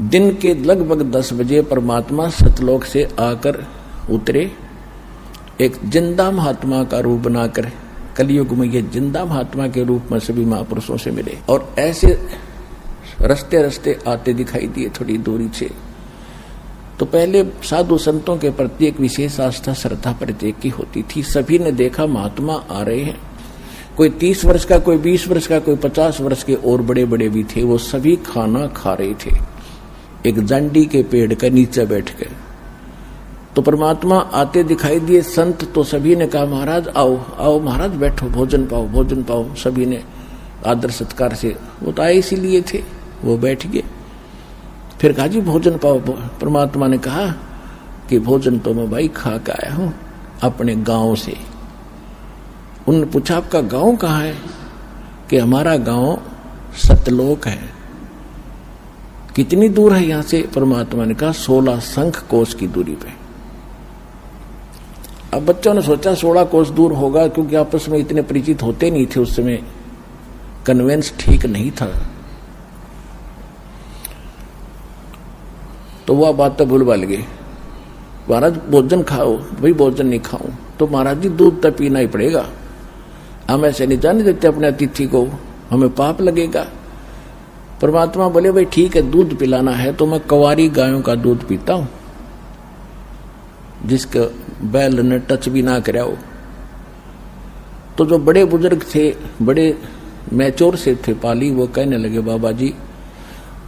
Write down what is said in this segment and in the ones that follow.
दिन के लगभग 10 बजे परमात्मा सतलोक से आकर उतरे। एक जिंदा महात्मा का रूप बनाकर कलयुग में ये जिंदा महात्मा के रूप में सभी महापुरुषों से मिले और ऐसे रस्ते रस्ते आते दिखाई दिए थोड़ी दूरी से। तो पहले साधु संतों के प्रति एक विशेष आस्था श्रद्धा प्रत्येक की होती थी। सभी ने देखा महात्मा आ रहे हैं, कोई 30 वर्ष का, कोई 20 वर्ष का, कोई 50 वर्ष के और बड़े बड़े भी थे। वो सभी खाना खा रहे थे एक जांडी के पेड़ के नीचे बैठकर। तो परमात्मा आते दिखाई दिए। संत तो सभी ने कहा महाराज आओ आओ महाराज बैठो, भोजन पाओ भोजन पाओ। सभी ने आदर सत्कार से, वो तो आए इसीलिए थे, वो बैठ गए। फिर कहा जी भोजन पाओ। परमात्मा ने कहा कि भोजन तो मैं भाई खा के आया हूं अपने गांव से। उन्होंने पूछा आपका गांव कहाँ है? कि हमारा गांव सतलोक है। कितनी दूर है यहां से? परमात्मा ने कहा 16 शंख कोस की दूरी पे। अब बच्चों ने सोचा 16 कोस दूर होगा, क्योंकि आपस में इतने परिचित होते नहीं थे उस समय, कन्वेंस ठीक नहीं था। तो वह बात तो भूल भाल गए। महाराज भोजन खाओ। भाई भोजन नहीं खाऊं तो महाराज जी दूध तो पीना ही पड़ेगा, हम ऐसे नहीं जाने देते अपने अतिथि को, हमें पाप लगेगा। परमात्मा बोले भाई ठीक है, दूध पिलाना है तो मैं कवारी गायों का दूध पीता हूं, जिसका बैल ने टच भी ना कराओ। तो जो बड़े बुजुर्ग थे, बड़े मैच्योर से थे पाली, वो कहने लगे बाबा जी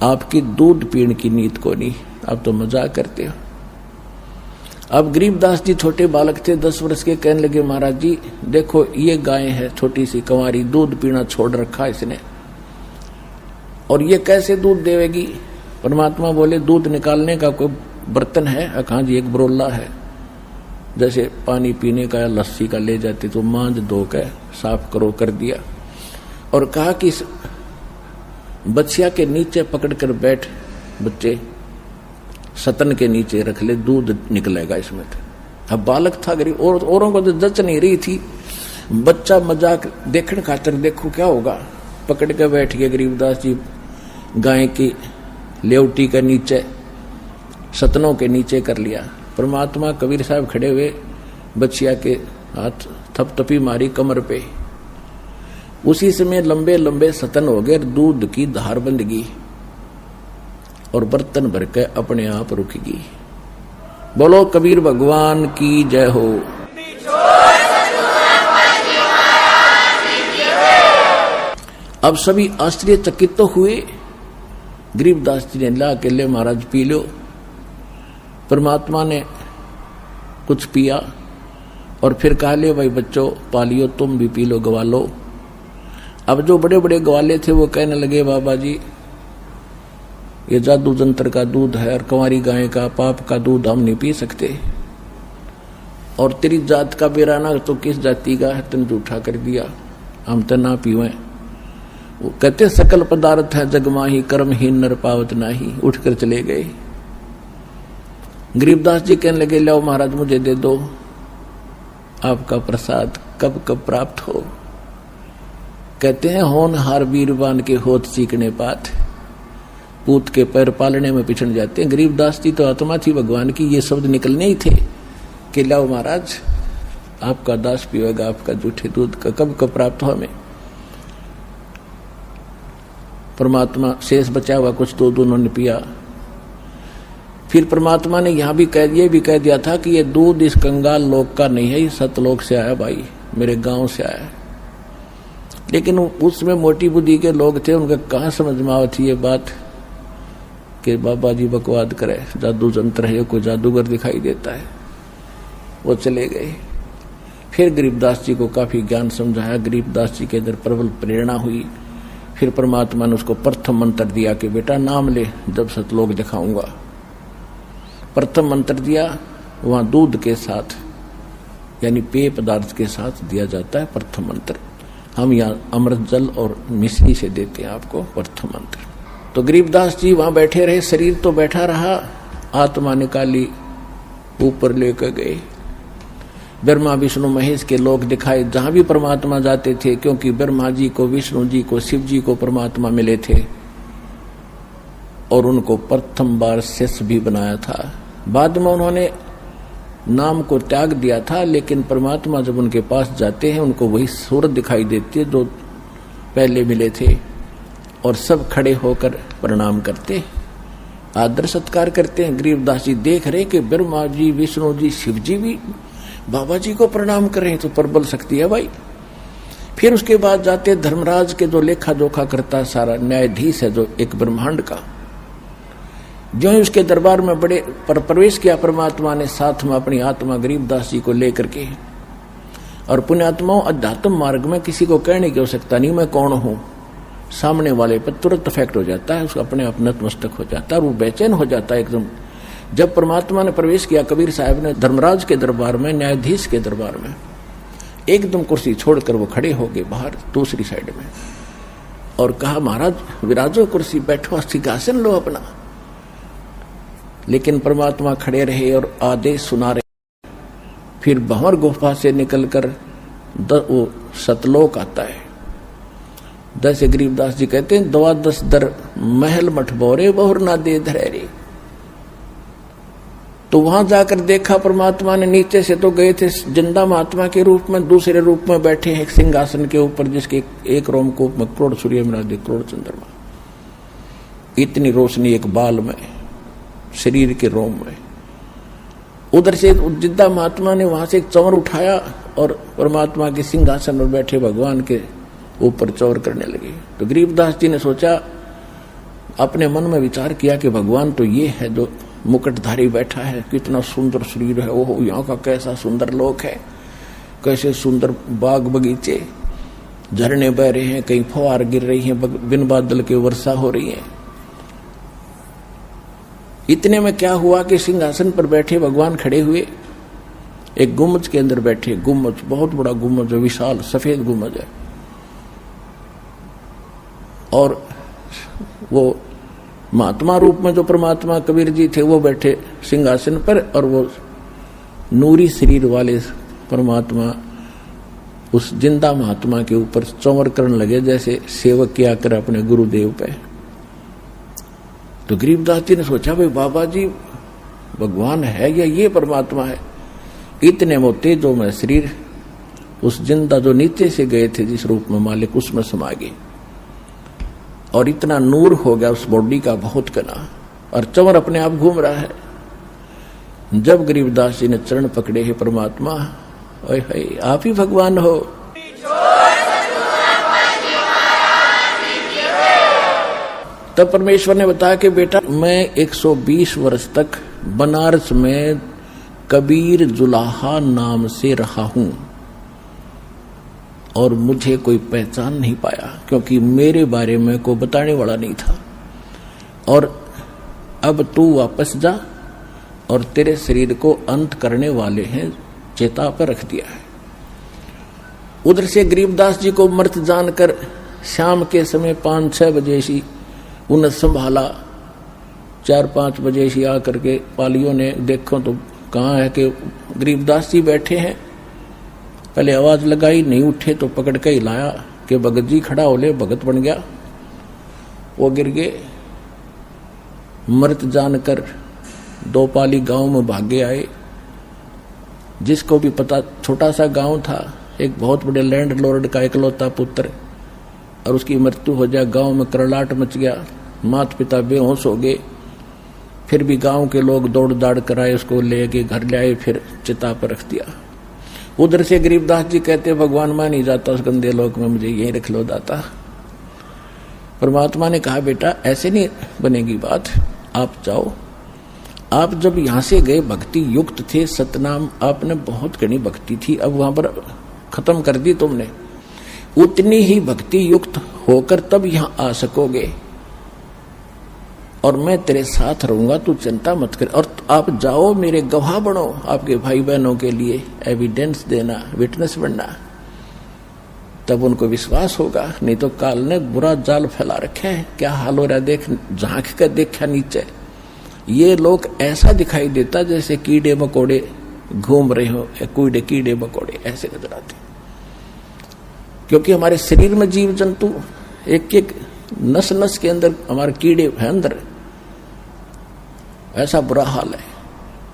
आपकी दूध पीने की नीत को नहीं, आप तो मजाक करते हो। अब गरीबदास जी छोटे बालक थे 10 वर्ष के, कहने लगे महाराज जी देखो ये गाय है छोटी सी कंवारी, दूध पीना छोड़ रखा इसने, और ये कैसे दूध देवेगी? परमात्मा बोले दूध निकालने का कोई बर्तन है? हाँ जी एक बरोला है, जैसे पानी पीने का या लस्सी का ले जाते तो मांझ धो के साफ करो, कर दिया। और कहा कि बछिया के नीचे पकड़कर बैठ, बच्चे सतन के नीचे रख ले, दूध निकलेगा इसमें। अब बालक था गरीब, और औरों को तो जच नहीं रही थी। बच्चा मजाक देखने खातर देखो क्या होगा, पकड़ के बैठ गए गरीबदास जी गाय की लेवटी के नीचे, सतनों के नीचे कर लिया। परमात्मा कबीर साहब खड़े हुए, बच्चिया के हाथ थपथपी मारी कमर पे। उसी समय लंबे लंबे सतन हो गए, दूध की धार बंध गई और बर्तन भर के अपने आप रुक गई। बोलो कबीर भगवान की जय हो। अब सभी आश्चर्यचकित तो हुए। गरीबदास जी ने ला के ले महाराज पी लो। परमात्मा ने कुछ पिया और फिर कहा ले भाई बच्चों पालियो, तुम भी पी लो, गवा लो। अब जो बड़े बड़े ग्वाले थे वो कहने लगे बाबा जी ये जादू जंत्र का दूध है और कंवारी गाय का पाप का दूध हम नहीं पी सकते, और तेरी जात का बेराना तो किस जाति का है, तुम झूठा कर दिया, हम तो ना पीवे। वो कहते सकल पदार्थ है जगमाही, कर्महीन नर पावत नाही। उठकर चले गए। गरीबदास जी कहने लगे लो महाराज मुझे दे दो, आपका प्रसाद कब कब प्राप्त हो। कहते हैं होनहार वीरवान के होत सीखने पात, पूत के पैर पालने में पिछड़ जाते हैं। गरीबदास जी तो आत्मा थी भगवान की, ये शब्द निकलने ही थे कि लाओ महाराज आपका दास पीवेगा आपका जूठे दूध का, कब कब प्राप्त हो हमें। परमात्मा शेष बचा हुआ कुछ दूध उन्होंने पिया। फिर परमात्मा ने यहां भी कह दिया था कि ये दूध इस कंगाल लोक का नहीं है, ये सतलोक से आया भाई, मेरे गांव से आया। लेकिन उसमें मोटी बुद्धि के लोग थे, उनका कहां समझ में आवती ये बात कि बाबा जी बकवाद करे, जादू जंत्र है, कोई जादूगर दिखाई देता है। वो चले गए। फिर गरीबदास जी को काफी ज्ञान समझाया, गरीबदास जी के अंदर प्रबल प्रेरणा हुई। फिर परमात्मा ने उसको प्रथम मंत्र दिया कि बेटा नाम ले, जब सतलोक दिखाऊंगा। प्रथम मंत्र दिया, वहां दूध के साथ यानी पेय पदार्थ के साथ दिया जाता है प्रथम मंत्र। हम यहाँ अमृत जल और मिश्री से देते हैं आपको प्रथम मंत्र। तो गरीबदास जी वहां बैठे रहे, शरीर तो बैठा रहा, आत्मा निकाली ऊपर लेकर गए। ब्रह्मा विष्णु महेश के लोक दिखाए, जहां भी परमात्मा जाते थे, क्योंकि ब्रह्मा जी को, विष्णु जी को, शिव जी को परमात्मा मिले थे। और उनको प्रथम बार शिष्य भी बनाया था। बाद में उन्होंने नाम को त्याग दिया था, लेकिन परमात्मा जब उनके पास जाते हैं उनको वही सूरत दिखाई देती है जो पहले मिले थे, और सब खड़े होकर प्रणाम करते, आदर सत्कार करते हैं। गरीबदास जी देख रहे कि ब्रह्मा जी, विष्णु जी, शिव जी भी बाबा जी को प्रणाम कर रहे हैं, तो प्रबल शक्ति है भाई। फिर उसके बाद जाते धर्मराज के जो लेखा जोखा करता सारा न्यायाधीश है जो एक ब्रह्मांड का, जो ही उसके दरबार में बड़े प्रवेश किया परमात्मा ने, साथ में अपनी आत्मा गरीबदास जी को लेकर के। और पुण्यात्माओं, अध्यात्म मार्ग में किसी को कहने की आवश्यकता नहीं मैं कौन हूं, सामने वाले पर तुरंत इफेक्ट हो जाता है, उसको अपने आप नतमस्तक हो जाता है और वो बेचैन हो जाता है एकदम। जब परमात्मा ने प्रवेश किया कबीर साहब ने धर्मराज के दरबार में, न्यायाधीश के दरबार में, एकदम कुर्सी छोड़कर वो खड़े हो गए बाहर दूसरी साइड में और कहा, महाराज विराजो कुर्सी, बैठो, सिंहासन लो अपना। लेकिन परमात्मा खड़े रहे और आदेश सुना रहे। फिर भंवर गुफा से निकलकर वो सतलोक आता है। जैसे गरीबदास जी कहते हैं, 12 दर महल मठ बोरे बहुर ना दे धरे। तो वहां जाकर देखा परमात्मा ने, नीचे से तो गए थे जिंदा महात्मा के रूप में, दूसरे रूप में बैठे हैं एक सिंहासन के ऊपर, जिसके एक रोमकूप में करोड़ सूर्य मिला दे, करोड़ चंद्रमा, इतनी रोशनी एक बाल में, शरीर के रोम में। उधर से जिंदा महात्मा ने वहां से एक चंवर उठाया और परमात्मा के सिंहासन पर बैठे भगवान के ऊपर चौर करने लगे। तो गरीबदास जी ने सोचा, अपने मन में विचार किया कि भगवान तो ये है जो मुकुटधारी बैठा है, कितना सुंदर शरीर है, ओहो यहाँ का कैसा सुंदर लोक है, कैसे सुंदर बाग बगीचे, झरने बह रहे हैं, कहीं फुहार गिर रही हैं, बिन बादल के वर्षा हो रही है। इतने में क्या हुआ कि सिंहासन पर बैठे भगवान खड़े हुए, एक गुम्बज के अंदर बैठे, गुम्बज बहुत बड़ा गुम्बज है, विशाल सफेद गुम्बज है, और वो महात्मा रूप में जो परमात्मा कबीर जी थे वो बैठे सिंहासन पर, और वो नूरी शरीर वाले परमात्मा उस जिंदा महात्मा के ऊपर चौवर करने लगे, जैसे सेवक किया कर अपने गुरुदेव पे। तो गरीबदास जी ने सोचा, भाई बाबा जी भगवान है या ये परमात्मा है? इतने में तेजो में शरीर उस जिंदा जो नीचे से गए थे जिस रूप में मालिक, उसमें समा गए और इतना नूर हो गया उस बॉडी का, बहुत कना, और चंवर अपने आप घूम रहा है। जब गरीबदास जी ने चरण पकड़े हैं परमात्मा, ओए हाय आप ही भगवान हो। तब परमेश्वर ने बताया कि बेटा मैं 120 वर्ष तक बनारस में कबीर जुलाहा नाम से रहा हूं और मुझे कोई पहचान नहीं पाया, क्योंकि मेरे बारे में कोई बताने वाला नहीं था। और अब तू वापस जा और तेरे शरीर को अंत करने वाले हैं, चेता पर रख दिया है। उधर से गरीबदास जी को मृत जानकर शाम के समय 5-6 बजे सी उन्हें संभाला, 4-5 बजे सी आकर के पालियों ने देखो तो कहाँ है कि गरीबदास जी बैठे हैं। पहले आवाज लगाई, नहीं उठे तो पकड़ के हिलाया कि भगत जी खड़ा हो ले, भगत बन गया। वो गिर गए, मृत जानकर 2 पाली गांव में भागे आए। जिसको भी पता, छोटा सा गांव था, एक बहुत बड़े लैंडलॉर्ड का इकलौता पुत्र, और उसकी मृत्यु हो जाए, गांव में करलाट मच गया, माता पिता बेहोश हो गए। फिर भी गांव के लोग दौड़ दाड़ कराए, उसको ले के घर ले आए, फिर चिता पर रख दिया। उधर से गरीबदास जी कहते, भगवान मैं नहीं जाता उस गंदे लोक में, मुझे यही रख लो दाता। परमात्मा ने कहा, बेटा ऐसे नहीं बनेगी बात, आप जाओ। आप जब यहां से गए भक्ति युक्त थे, सतनाम आपने बहुत घनी भक्ति थी, अब वहां पर खत्म कर दी तुमने, उतनी ही भक्ति युक्त होकर तब यहां आ सकोगे और मैं तेरे साथ रहूंगा, तू चिंता मत कर। और आप जाओ, मेरे गवाह बनो, आपके भाई बहनों के लिए एविडेंस देना, विटनेस बनना, तब उनको विश्वास होगा। नहीं तो काल ने बुरा जाल फैला रखे है, क्या हाल हो रहा है देख, झांक कर देखा नीचे, ये लोग ऐसा दिखाई देता जैसे कीड़े मकोड़े घूम रहे हो, कीड़े मकोड़े ऐसे नजर आते। क्योंकि हमारे शरीर में जीव जंतु एक एक नस नस के अंदर हमारे कीड़े हैं अंदर, ऐसा बुरा हाल है।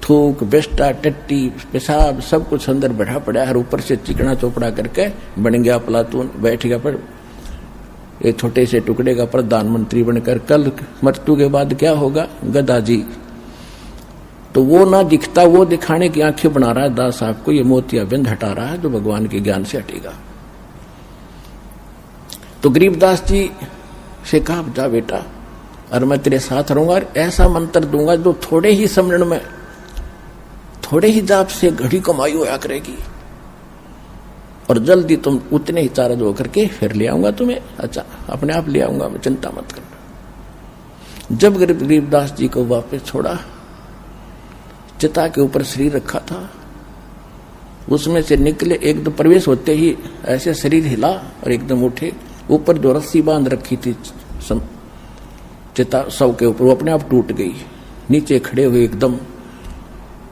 थूक, बेस्टा, टट्टी, पेशाब सब कुछ अंदर बैठा पड़ा है, ऊपर से चिकना चोपड़ा करके बन गया प्लातून, बैठ गया पर एक छोटे से टुकड़े का प्रधानमंत्री बनकर। कल मृत्यु के बाद क्या होगा? गदा जी। तो वो ना दिखता, वो दिखाने की आंखें बना रहा है दास साहब को, ये मोतियाबिंद हटा रहा है जो भगवान के ज्ञान से हटेगा। तो गरीबदास जी से कहा, जा बेटा, और मैं तेरे साथ रहूंगा और ऐसा मंत्र दूंगा जो थोड़े ही समरण में, थोड़े ही जाप से घड़ी कमाई होया करेगी, और जल्दी तुम उतने ही चार्ज होकर के फिर ले आऊंगा तुम्हें। अच्छा, अपने आप ले आऊंगा, मैं चिंता मत करना। जब गरीबदास जी को वापस छोड़ा, चिता के ऊपर शरीर रखा था, उसमें से निकले, एकदम प्रवेश होते ही ऐसे शरीर हिला और एकदम उठे। ऊपर जो रस्सी बांध रखी थी चिता शव के ऊपर, वो अपने आप टूट गई, नीचे खड़े हुए एकदम।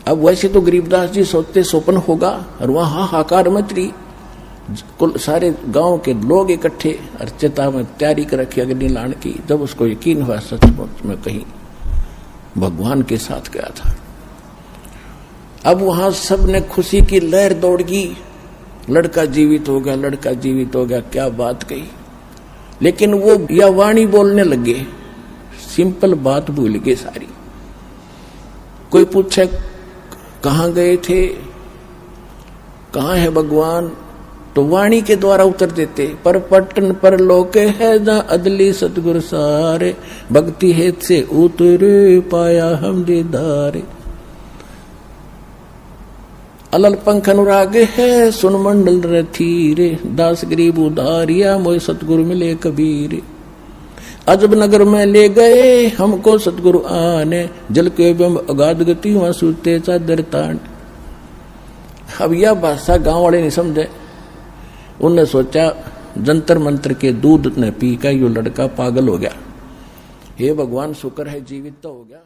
अब वैसे तो गरीबदास जी सोचते स्वप्न होगा, और वहां हाहाकार मच रही, कुल सारे गांव के लोग इकट्ठे, और चिता में तैयारी कर रखी अग्नि लाने की। जब उसको यकीन हुआ सचमुच में कहीं भगवान के साथ गया था, अब वहां सब ने खुशी की लहर दौड़ गई, लड़का जीवित हो गया, लड़का जीवित हो गया, क्या बात कही। लेकिन वो या वाणी बोलने लगे, सिंपल बात भूल गए सारी। कोई पूछे कहां गए थे, कहां है भगवान, तो वाणी के द्वारा उत्तर देते, पर पटन पर लोके है जहां अदली सतगुरु सारे, भक्ति हेत से उतरे पाया हम दीदारे। अलल पंख अनुराग है सुन मंडल रथीरे, दास गरीब उधारिया मोय सतगुरु मिले कबीर। अजब नगर में ले गए हमको सतगुरु आने, जल के बिंब अगाध गति वहां सूते चादर तान। अब यह भाषा गांव वाले नहीं समझे, उनने सोचा जंतर मंत्र के दूध ने पी का यो लड़का पागल हो गया। हे भगवान, शुक्र है जीवित तो हो गया।